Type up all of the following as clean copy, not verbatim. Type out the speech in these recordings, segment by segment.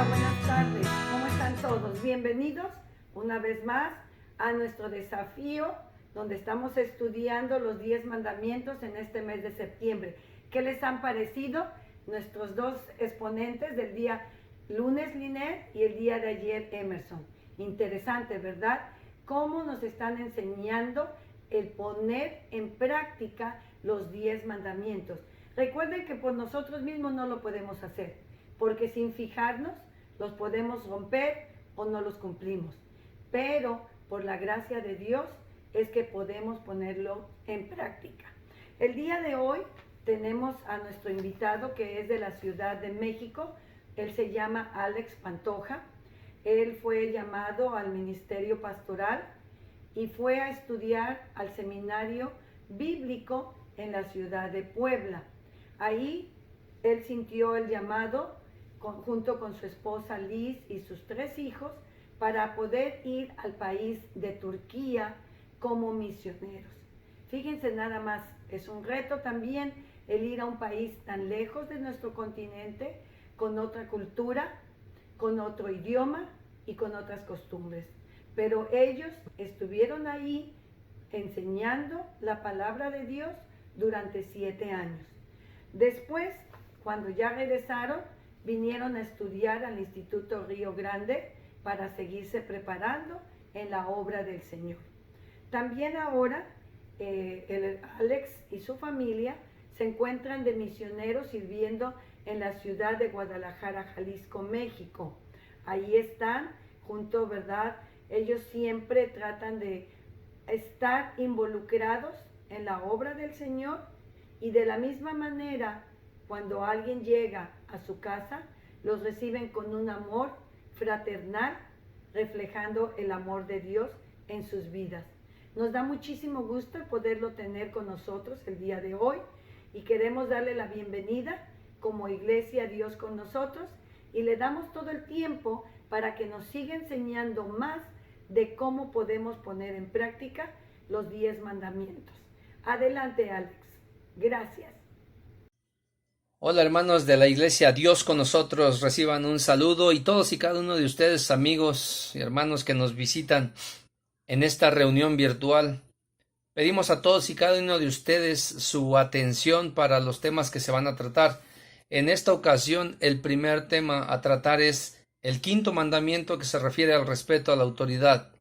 Hola, buenas tardes. ¿Cómo están todos? Bienvenidos una vez más a nuestro desafío donde estamos estudiando los 10 mandamientos en este mes de septiembre. ¿Qué les han parecido nuestros dos exponentes del día lunes, Linet, y el día de ayer, Emerson? Interesante, ¿verdad? Cómo nos están enseñando el poner en práctica los 10 mandamientos. Recuerden que por nosotros mismos no lo podemos hacer, porque sin fijarnos los podemos romper o no los cumplimos. Pero por la gracia de Dios es que podemos ponerlo en práctica. El día de hoy tenemos a nuestro invitado que es de la Ciudad de México. Él se llama Alex Pantoja. Él fue llamado al ministerio pastoral y fue a estudiar al seminario bíblico en la ciudad de Puebla. Ahí él sintió el llamado junto con su esposa Liz y sus 3 hijos para poder ir al país de Turquía como misioneros. Fíjense nada más, es un reto también el ir a un país tan lejos de nuestro continente, con otra cultura, con otro idioma y con otras costumbres. Pero ellos estuvieron ahí enseñando la palabra de Dios durante 7 años. Después, cuando ya regresaron, vinieron a estudiar al Instituto Río Grande para seguirse preparando en la obra del Señor. También ahora el Alex y su familia se encuentran de misioneros sirviendo en la ciudad de Guadalajara, Jalisco, México. Ahí están junto, ¿verdad? Ellos siempre tratan de estar involucrados en la obra del Señor y de la misma manera, cuando alguien llega a su casa, los reciben con un amor fraternal, reflejando el amor de Dios en sus vidas. Nos da muchísimo gusto poderlo tener con nosotros el día de hoy y queremos darle la bienvenida como Iglesia Dios con nosotros y le damos todo el tiempo para que nos siga enseñando más de cómo podemos poner en práctica los 10 mandamientos. Adelante, Alex. Gracias. Hola hermanos de la Iglesia Dios con nosotros, reciban un saludo y todos y cada uno de ustedes, amigos y hermanos que nos visitan en esta reunión virtual. Pedimos a todos y cada uno de ustedes su atención para los temas que se van a tratar. En esta ocasión, el primer tema a tratar es el 5º mandamiento, que se refiere al respeto a la autoridad.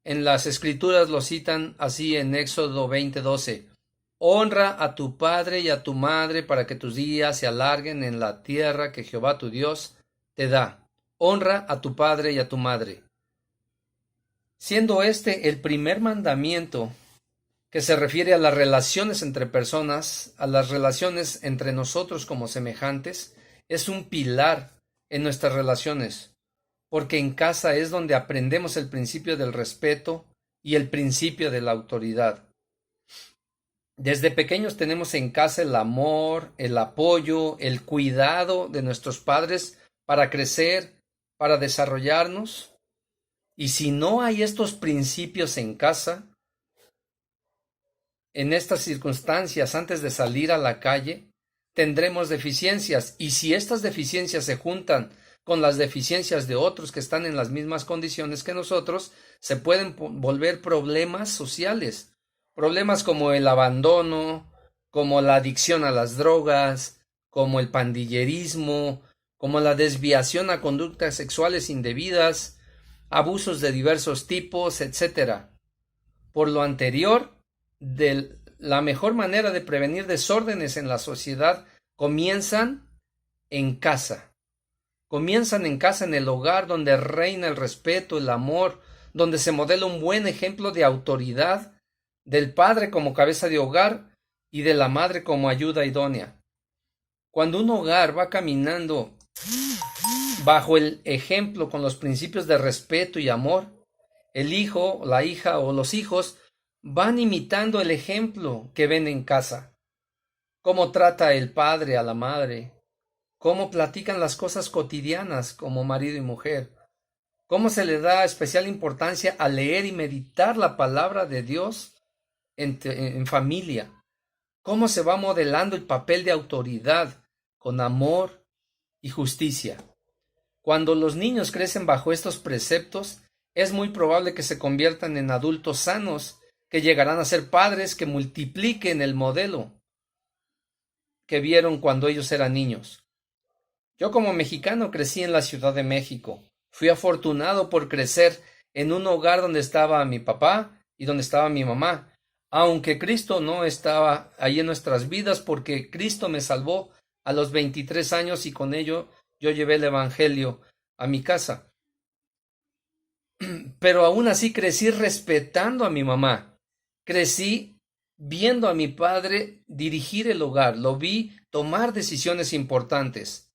En las Escrituras lo citan así en Éxodo 20:12. Honra a tu padre y a tu madre para que tus días se alarguen en la tierra que Jehová tu Dios te da. Honra a tu padre y a tu madre. Siendo este el primer mandamiento que se refiere a las relaciones entre personas, a las relaciones entre nosotros como semejantes, es un pilar en nuestras relaciones, porque en casa es donde aprendemos el principio del respeto y el principio de la autoridad. Desde pequeños tenemos en casa el amor, el apoyo, el cuidado de nuestros padres para crecer, para desarrollarnos. Y si no hay estos principios en casa, en estas circunstancias, antes de salir a la calle, tendremos deficiencias. Y si estas deficiencias se juntan con las deficiencias de otros que están en las mismas condiciones que nosotros, se pueden volver problemas sociales. Problemas como el abandono, como la adicción a las drogas, como el pandillerismo, como la desviación a conductas sexuales indebidas, abusos de diversos tipos, etc. Por lo anterior, la mejor manera de prevenir desórdenes en la sociedad comienzan en casa. Comienzan en casa, en el hogar, donde reina el respeto, el amor, donde se modela un buen ejemplo de autoridad del padre como cabeza de hogar y de la madre como ayuda idónea. Cuando un hogar va caminando bajo el ejemplo con los principios de respeto y amor, el hijo, la hija o los hijos van imitando el ejemplo que ven en casa. Cómo trata el padre a la madre, cómo platican las cosas cotidianas como marido y mujer, cómo se le da especial importancia a leer y meditar la palabra de Dios en familia, cómo se va modelando el papel de autoridad con amor y justicia. Cuando los niños crecen bajo estos preceptos, es muy probable que se conviertan en adultos sanos, que llegarán a ser padres que multipliquen el modelo que vieron cuando ellos eran niños. Yo como mexicano crecí en la Ciudad de México. Fui afortunado por crecer en un hogar donde estaba mi papá y donde estaba mi mamá, aunque Cristo no estaba ahí en nuestras vidas, porque Cristo me salvó a los 23 años y con ello yo llevé el Evangelio a mi casa. Pero aún así crecí respetando a mi mamá. Crecí viendo a mi padre dirigir el hogar, lo vi tomar decisiones importantes.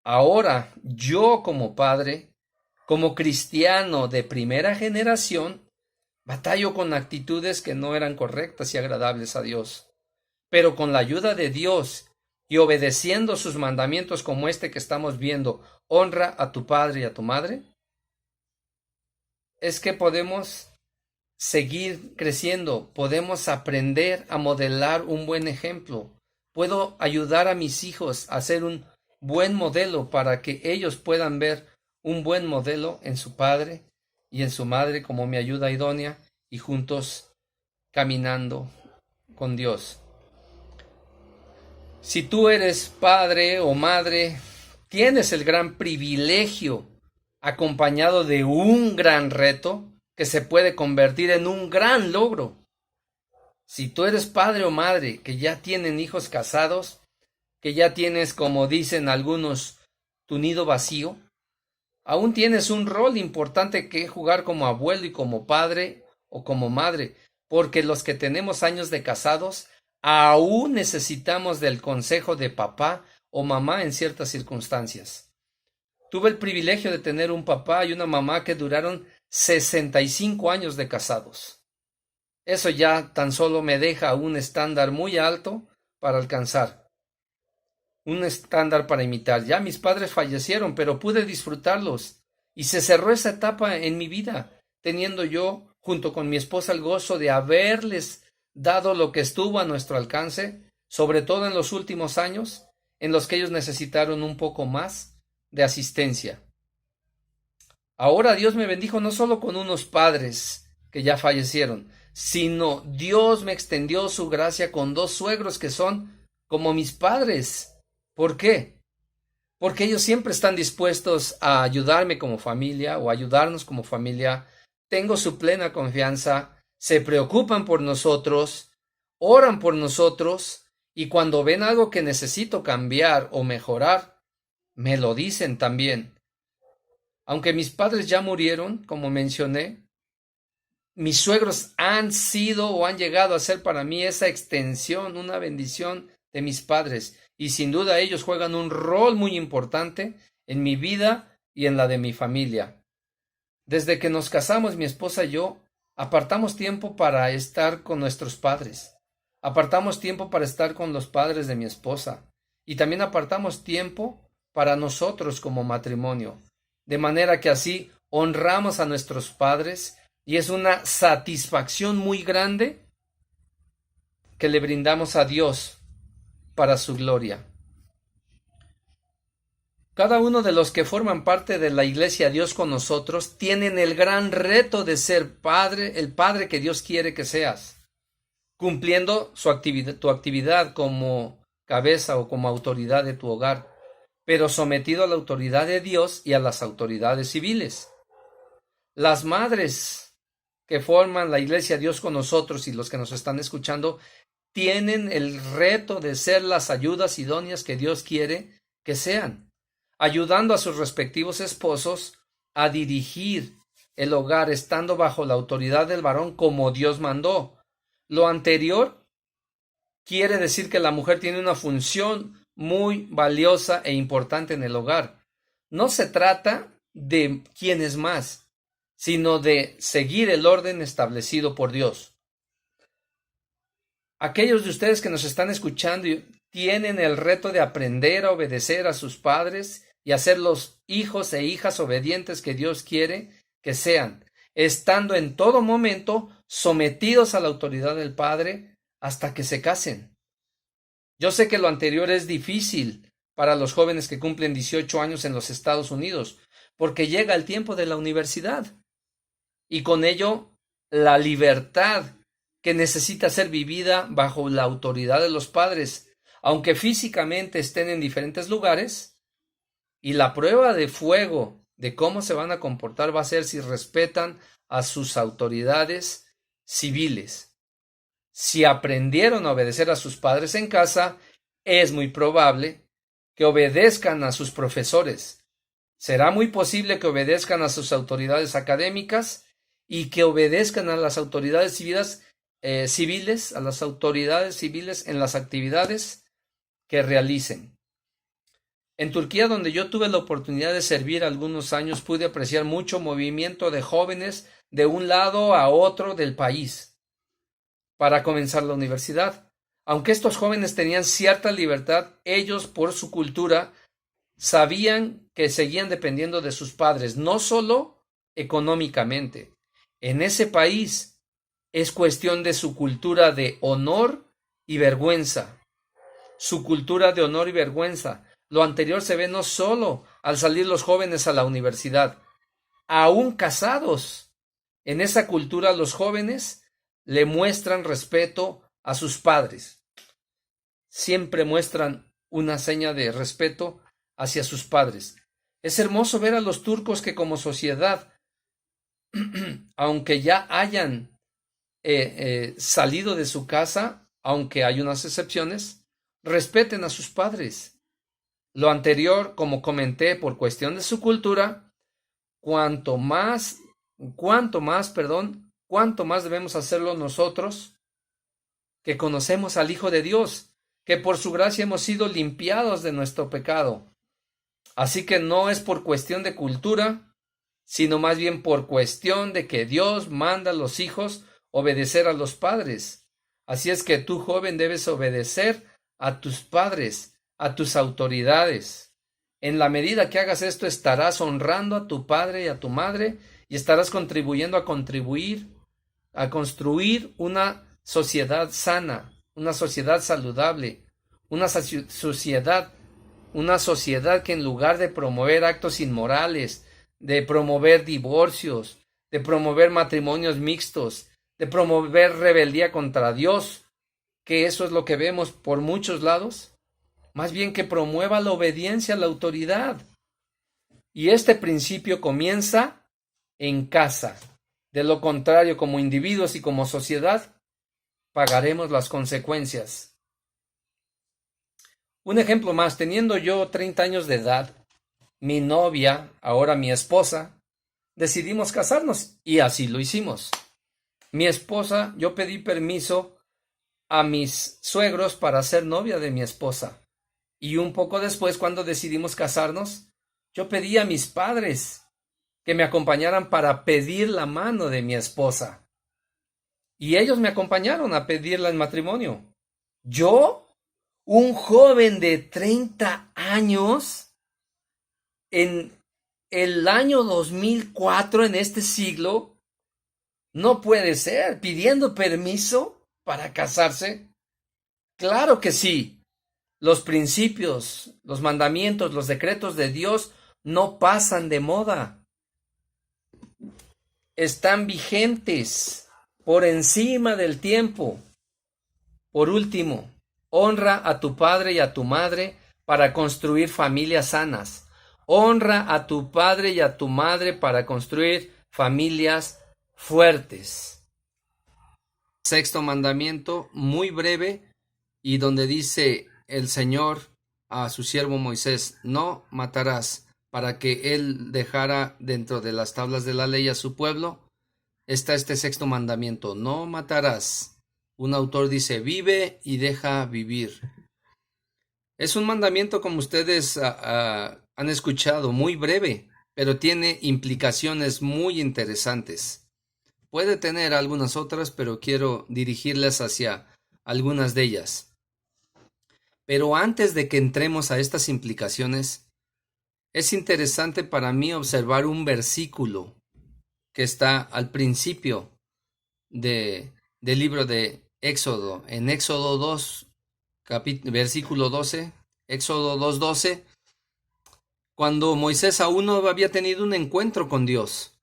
Ahora, yo como padre, como cristiano de primera generación, batallo con actitudes que no eran correctas y agradables a Dios. Pero con la ayuda de Dios y obedeciendo sus mandamientos como este que estamos viendo, honra a tu padre y a tu madre, es que podemos seguir creciendo, podemos aprender a modelar un buen ejemplo. Puedo ayudar a mis hijos a ser un buen modelo para que ellos puedan ver un buen modelo en su padre y en su madre como mi ayuda idónea y juntos caminando con Dios. Si tú eres padre o madre, tienes el gran privilegio acompañado de un gran reto que se puede convertir en un gran logro. Si tú eres padre o madre que ya tienen hijos casados, que ya tienes, como dicen algunos, tu nido vacío, aún tienes un rol importante que jugar como abuelo y como padre o como madre, porque los que tenemos años de casados aún necesitamos del consejo de papá o mamá en ciertas circunstancias. Tuve el privilegio de tener un papá y una mamá que duraron 65 años de casados. Eso ya tan solo me deja un estándar muy alto para alcanzar. Un estándar para imitar. Ya mis padres fallecieron, pero pude disfrutarlos. Y se cerró esa etapa en mi vida, teniendo yo, junto con mi esposa, el gozo de haberles dado lo que estuvo a nuestro alcance, sobre todo en los últimos años, en los que ellos necesitaron un poco más de asistencia. Ahora Dios me bendijo no solo con unos padres que ya fallecieron, sino Dios me extendió su gracia con dos suegros que son como mis padres. ¿Por qué? Porque ellos siempre están dispuestos a ayudarme como familia o ayudarnos como familia. Tengo su plena confianza, se preocupan por nosotros, oran por nosotros y cuando ven algo que necesito cambiar o mejorar, me lo dicen también. Aunque mis padres ya murieron, como mencioné, mis suegros han sido o han llegado a ser para mí esa extensión, una bendición de mis padres. Y sin duda ellos juegan un rol muy importante en mi vida y en la de mi familia. Desde que nos casamos, mi esposa y yo, apartamos tiempo para estar con nuestros padres. Apartamos tiempo para estar con los padres de mi esposa. Y también apartamos tiempo para nosotros como matrimonio, de manera que así honramos a nuestros padres y es una satisfacción muy grande que le brindamos a Dios para su gloria. Cada uno de los que forman parte de la Iglesia Dios con nosotros tienen el gran reto de ser padre, el padre que Dios quiere que seas, cumpliendo tu actividad como cabeza o como autoridad de tu hogar, pero sometido a la autoridad de Dios y a las autoridades civiles. Las madres que forman la Iglesia Dios con nosotros y los que nos están escuchando tienen el reto de ser las ayudas idóneas que Dios quiere que sean, ayudando a sus respectivos esposos a dirigir el hogar estando bajo la autoridad del varón como Dios mandó. Lo anterior quiere decir que la mujer tiene una función muy valiosa e importante en el hogar. No se trata de quién es más, sino de seguir el orden establecido por Dios. Aquellos de ustedes que nos están escuchando tienen el reto de aprender a obedecer a sus padres y a ser los hijos e hijas obedientes que Dios quiere que sean, estando en todo momento sometidos a la autoridad del Padre hasta que se casen. Yo sé que lo anterior es difícil para los jóvenes que cumplen 18 años en los Estados Unidos, porque llega el tiempo de la universidad y con ello la libertad que necesita ser vivida bajo la autoridad de los padres, aunque físicamente estén en diferentes lugares, y la prueba de fuego de cómo se van a comportar va a ser si respetan a sus autoridades civiles. Si aprendieron a obedecer a sus padres en casa, es muy probable que obedezcan a sus profesores. Será muy posible que obedezcan a sus autoridades académicas y que obedezcan a las autoridades civiles, a las autoridades civiles en las actividades que realicen. En Turquía, donde yo tuve la oportunidad de servir algunos años, pude apreciar mucho movimiento de jóvenes de un lado a otro del país para comenzar la universidad. Aunque estos jóvenes tenían cierta libertad, ellos, por su cultura, sabían que seguían dependiendo de sus padres, no solo económicamente. En ese país es cuestión de su cultura de honor y vergüenza. Su cultura de honor y vergüenza. Lo anterior se ve no solo al salir los jóvenes a la universidad, aún casados. En esa cultura los jóvenes le muestran respeto a sus padres. Siempre muestran una seña de respeto hacia sus padres. Es hermoso ver a los turcos que como sociedad, aunque ya hayan salido de su casa, aunque hay unas excepciones, respeten a sus padres. Lo anterior, como comenté, por cuestión de su cultura, cuanto más debemos hacerlo nosotros, que conocemos al Hijo de Dios, que por su gracia hemos sido limpiados de nuestro pecado. Así que no es por cuestión de cultura, sino más bien por cuestión de que Dios manda a los hijos obedecer a los padres. Así es que tú, joven, debes obedecer a tus padres, a tus autoridades. En la medida que hagas esto, estarás honrando a tu padre y a tu madre y estarás contribuyendo a construir una sociedad sana, una sociedad saludable, una sociedad que en lugar de promover actos inmorales, de promover divorcios, de promover matrimonios mixtos, de promover rebeldía contra Dios, que eso es lo que vemos por muchos lados, más bien que promueva la obediencia a la autoridad. Y este principio comienza en casa. De lo contrario, como individuos y como sociedad, pagaremos las consecuencias. Un ejemplo más, teniendo yo 30 años de edad, mi novia, ahora mi esposa, decidimos casarnos y así lo hicimos. Mi esposa, yo pedí permiso a mis suegros para ser novia de mi esposa. Y un poco después, cuando decidimos casarnos, yo pedí a mis padres que me acompañaran para pedir la mano de mi esposa. Y ellos me acompañaron a pedirla en matrimonio. Yo, un joven de 30 años, en el año 2004, en este siglo, no puede ser, pidiendo permiso para casarse. Claro que sí. Los principios, los mandamientos, los decretos de Dios no pasan de moda. Están vigentes por encima del tiempo. Por último, honra a tu padre y a tu madre para construir familias sanas. Honra a tu padre y a tu madre para construir familias fuertes. Sexto mandamiento, muy breve, y donde dice el Señor a su siervo Moisés: no matarás, para que él dejara dentro de las tablas de la ley a su pueblo. Está este sexto mandamiento: no matarás. Un autor dice: vive y deja vivir. Es un mandamiento, como ustedes han escuchado, muy breve, pero tiene implicaciones muy interesantes. Puede tener algunas otras, pero quiero dirigirlas hacia algunas de ellas. Pero antes de que entremos a estas implicaciones, es interesante para mí observar un versículo que está al principio del libro de Éxodo. En Éxodo 2, versículo 12, Éxodo 2:12, cuando Moisés aún no había tenido un encuentro con Dios.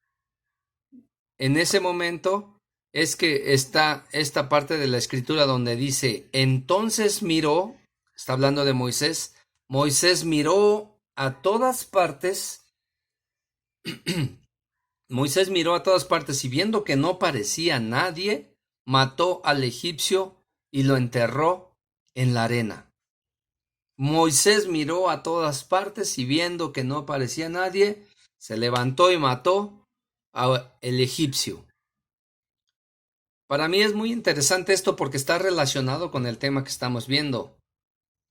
En ese momento es que está esta parte de la escritura donde dice, entonces miró, está hablando de Moisés, Moisés miró a todas partes, Moisés miró a todas partes y viendo que no parecía nadie, mató al egipcio y lo enterró en la arena. Moisés miró a todas partes y viendo que no parecía nadie, se levantó y mató al egipcio. Para mí es muy interesante esto porque está relacionado con el tema que estamos viendo.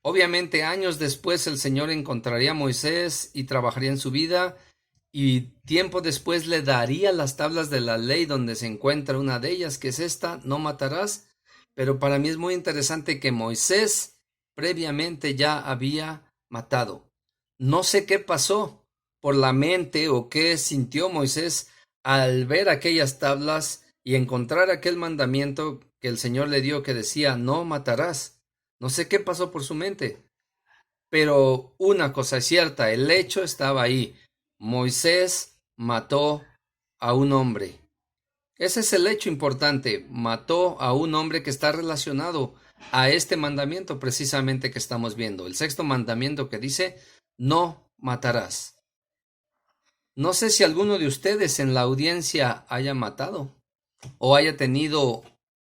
Obviamente, años después el Señor encontraría a Moisés y trabajaría en su vida, y tiempo después le daría las tablas de la ley donde se encuentra una de ellas, que es esta, no matarás. Pero para mí es muy interesante que Moisés previamente ya había matado. No sé qué pasó por la mente o qué sintió Moisés al ver aquellas tablas y encontrar aquel mandamiento que el Señor le dio que decía, no matarás. No sé qué pasó por su mente, pero una cosa es cierta, el hecho estaba ahí. Moisés mató a un hombre. Ese es el hecho importante. Mató a un hombre que está relacionado a este mandamiento precisamente que estamos viendo. El sexto mandamiento que dice, no matarás. No sé si alguno de ustedes en la audiencia haya matado o haya tenido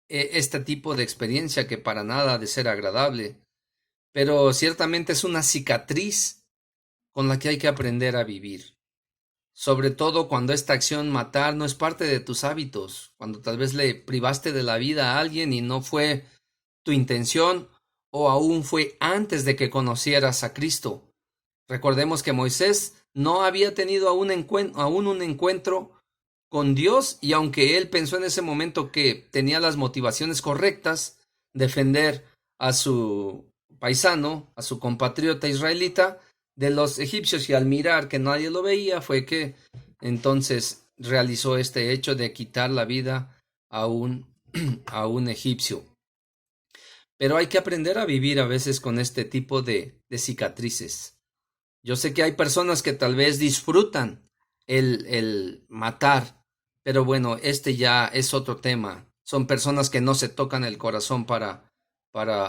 este tipo de experiencia que para nada ha de ser agradable, pero ciertamente es una cicatriz con la que hay que aprender a vivir. Sobre todo cuando esta acción matar no es parte de tus hábitos, cuando tal vez le privaste de la vida a alguien y no fue tu intención o aún fue antes de que conocieras a Cristo. Recordemos que Moisés no había tenido aún un encuentro con Dios, y aunque él pensó en ese momento que tenía las motivaciones correctas, defender a su paisano, a su compatriota israelita, de los egipcios, y al mirar que nadie lo veía, fue que entonces realizó este hecho de quitar la vida a un egipcio. Pero hay que aprender a vivir a veces con este tipo de cicatrices. Yo sé que hay personas que tal vez disfrutan el matar, pero bueno, este ya es otro tema. Son personas que no se tocan el corazón para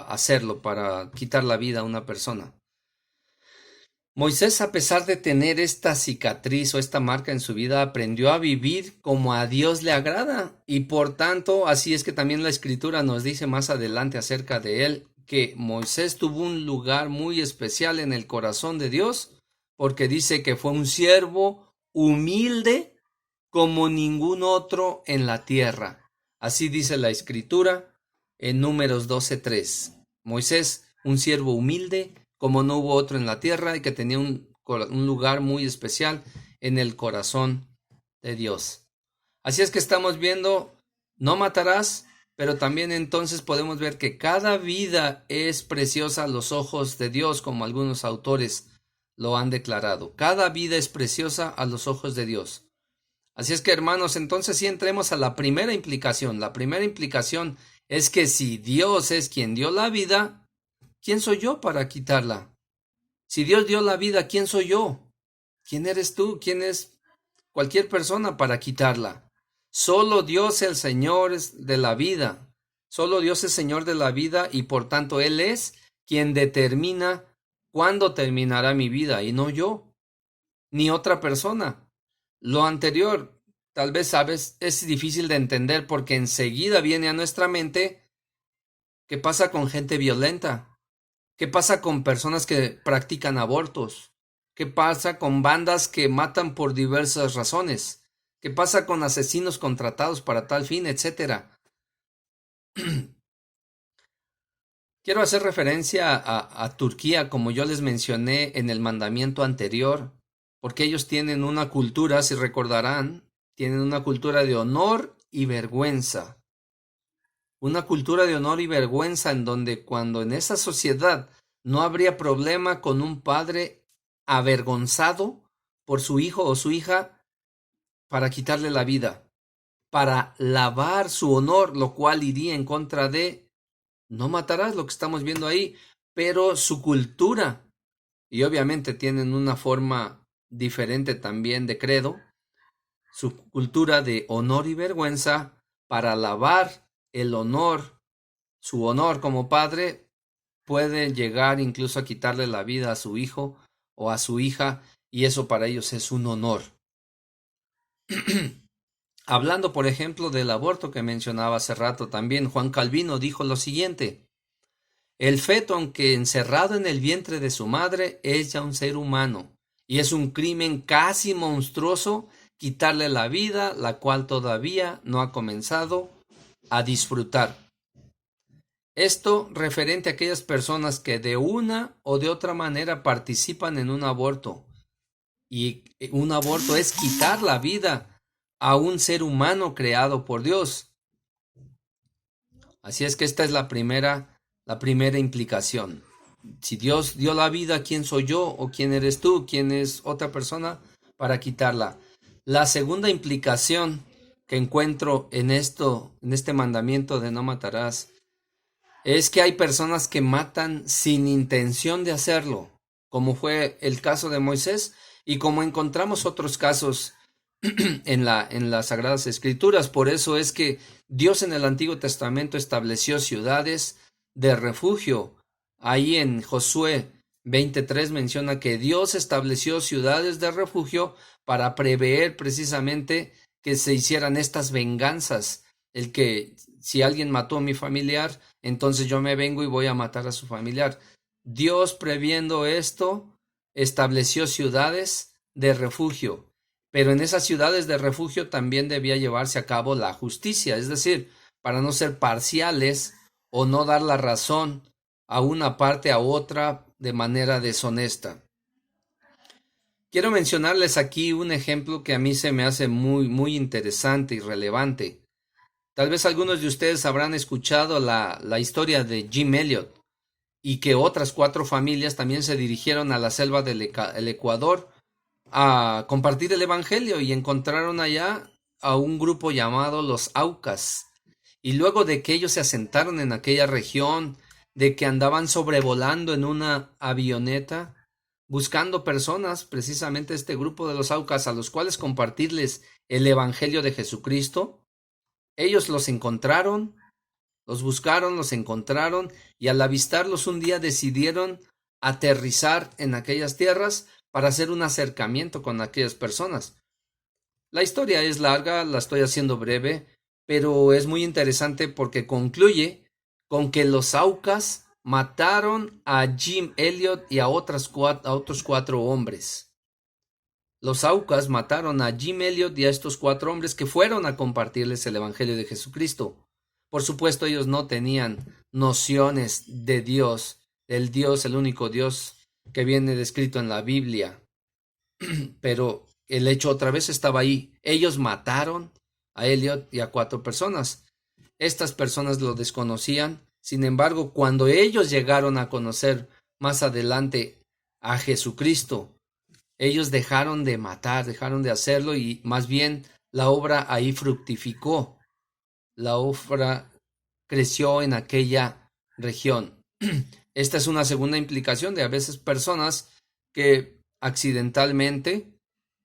hacerlo, para quitar la vida a una persona. Moisés, a pesar de tener esta cicatriz o esta marca en su vida, aprendió a vivir como a Dios le agrada, y por tanto, así es que también la Escritura nos dice más adelante acerca de él, que Moisés tuvo un lugar muy especial en el corazón de Dios, porque dice que fue un siervo humilde como ningún otro en la tierra. Así dice la Escritura en Números 12:3. Moisés, un siervo humilde como no hubo otro en la tierra, y que tenía un lugar muy especial en el corazón de Dios. Así es que estamos viendo, no matarás, pero también entonces podemos ver que cada vida es preciosa a los ojos de Dios, como algunos autores lo han declarado. Cada vida es preciosa a los ojos de Dios. Así es que, hermanos, entonces sí entremos a la primera implicación. La primera implicación es que si Dios es quien dio la vida, ¿quién soy yo para quitarla? Si Dios dio la vida, ¿quién soy yo? ¿Quién eres tú? ¿Quién es cualquier persona para quitarla? Solo Dios es el Señor de la vida. Solo Dios es Señor de la vida, y por tanto Él es quien determina cuándo terminará mi vida, y no yo, ni otra persona. Lo anterior, tal vez sabes, es difícil de entender porque enseguida viene a nuestra mente qué pasa con gente violenta. ¿Qué pasa con personas que practican abortos? ¿Qué pasa con bandas que matan por diversas razones? ¿Qué pasa con asesinos contratados para tal fin, etcétera? Quiero hacer referencia a Turquía, como yo les mencioné en el mandamiento anterior, porque ellos tienen una cultura, si recordarán, tienen una cultura de honor y vergüenza. Una cultura de honor y vergüenza en donde cuando en esa sociedad no habría problema con un padre avergonzado por su hijo o su hija para quitarle la vida, para lavar su honor, lo cual iría en contra de no matarás, lo que estamos viendo ahí, pero su cultura y obviamente tienen una forma diferente también de credo, su cultura de honor y vergüenza, para alabar el honor, su honor como padre, puede llegar incluso a quitarle la vida a su hijo o a su hija, y eso para ellos es un honor. Hablando, por ejemplo, del aborto que mencionaba hace rato, también Juan Calvino dijo lo siguiente: el feto, aunque encerrado en el vientre de su madre, es ya un ser humano, y es un crimen casi monstruoso quitarle la vida, la cual todavía no ha comenzado a disfrutar. Esto referente a aquellas personas que de una o de otra manera participan en un aborto. Y un aborto es quitar la vida a un ser humano creado por Dios. Así es que esta es la primera implicación. Si Dios dio la vida, ¿quién soy yo o quién eres tú? ¿Quién es otra persona para quitarla? La segunda implicación que encuentro en este mandamiento de no matarás, es que hay personas que matan sin intención de hacerlo, como fue el caso de Moisés y como encontramos otros casos en las Sagradas Escrituras. Por eso es que Dios en el Antiguo Testamento estableció ciudades de refugio. Ahí en Josué 23 menciona que Dios estableció ciudades de refugio para prever precisamente que se hicieran estas venganzas. El que si alguien mató a mi familiar, entonces yo me vengo y voy a matar a su familiar. Dios, previendo esto, estableció ciudades de refugio. Pero en esas ciudades de refugio también debía llevarse a cabo la justicia, es decir, para no ser parciales o no dar la razón a una parte a otra de manera deshonesta. Quiero mencionarles aquí un ejemplo que a mí se me hace muy, muy interesante y relevante. Tal vez algunos de ustedes habrán escuchado la historia de Jim Elliot y que otras 4 familias también se dirigieron a la selva del Ecuador a compartir el evangelio y encontraron allá a un grupo llamado los Aucas. Y luego de que ellos se asentaron en aquella región, de que andaban sobrevolando en una avioneta, buscando personas, precisamente este grupo de los Aucas, a los cuales compartirles el evangelio de Jesucristo, ellos los encontraron, los buscaron, los encontraron, y al avistarlos un día decidieron aterrizar en aquellas tierras para hacer un acercamiento con aquellas personas. La historia es larga, la estoy haciendo breve, pero es muy interesante porque concluye con que los Aucas mataron a Jim Elliot y a otros 4 hombres. Los Aucas mataron a Jim Elliot y a estos 4 hombres que fueron a compartirles el evangelio de Jesucristo. Por supuesto, ellos no tenían nociones de Dios, el único Dios que viene descrito en la Biblia. Pero el hecho otra vez estaba ahí. Ellos mataron a Elliot y a 4 personas. Estas personas lo desconocían. Sin embargo, cuando ellos llegaron a conocer más adelante a Jesucristo, ellos dejaron de matar, dejaron de hacerlo, y más bien la obra ahí fructificó. La obra creció en aquella región. Esta es una segunda implicación de a veces personas que accidentalmente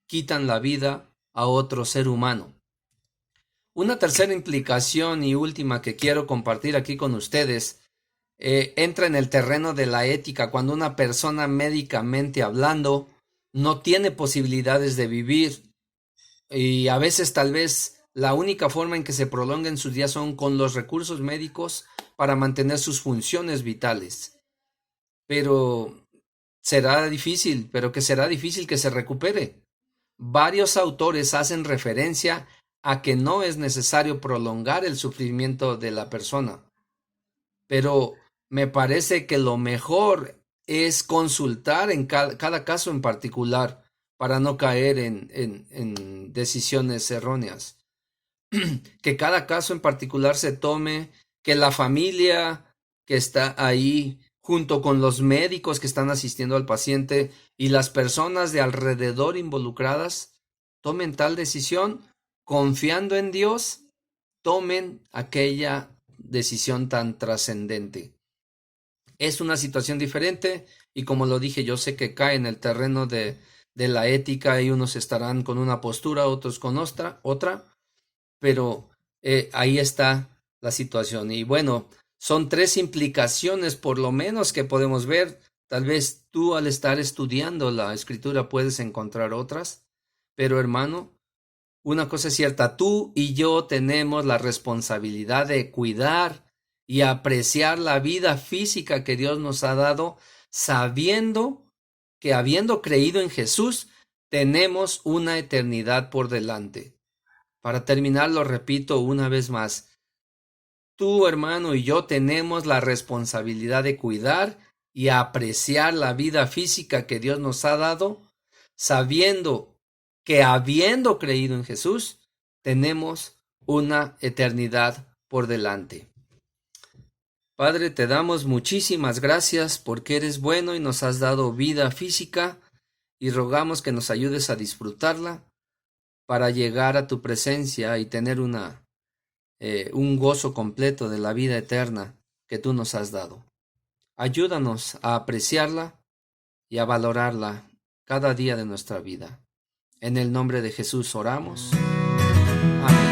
quitan la vida a otro ser humano. Una tercera implicación y última que quiero compartir aquí con ustedes entra en el terreno de la ética. Cuando una persona, médicamente hablando, no tiene posibilidades de vivir, y a veces tal vez la única forma en que se prolonguen sus días son con los recursos médicos para mantener sus funciones vitales. Pero será difícil que se recupere. Varios autores hacen referencia a que no es necesario prolongar el sufrimiento de la persona. Pero me parece que lo mejor es consultar en cada caso en particular para no caer en decisiones erróneas. Que cada caso en particular se tome, que la familia que está ahí, junto con los médicos que están asistiendo al paciente y las personas de alrededor involucradas, tomen tal decisión confiando en Dios, tomen aquella decisión tan trascendente. Es una situación diferente y como lo dije, yo sé que cae en el terreno de la ética y unos estarán con una postura, otros con otra, pero ahí está la situación. Y bueno, son 3 implicaciones por lo menos que podemos ver. Tal vez tú al estar estudiando la escritura puedes encontrar otras, pero hermano, una cosa es cierta, tú y yo tenemos la responsabilidad de cuidar y apreciar la vida física que Dios nos ha dado, sabiendo que habiendo creído en Jesús, tenemos una eternidad por delante. Para terminar, lo repito una vez más, tú, hermano, y yo tenemos la responsabilidad de cuidar y apreciar la vida física que Dios nos ha dado, sabiendo que habiendo creído en Jesús, tenemos una eternidad por delante. Padre, te damos muchísimas gracias porque eres bueno y nos has dado vida física y rogamos que nos ayudes a disfrutarla para llegar a tu presencia y tener un gozo completo de la vida eterna que tú nos has dado. Ayúdanos a apreciarla y a valorarla cada día de nuestra vida. En el nombre de Jesús oramos. Amén.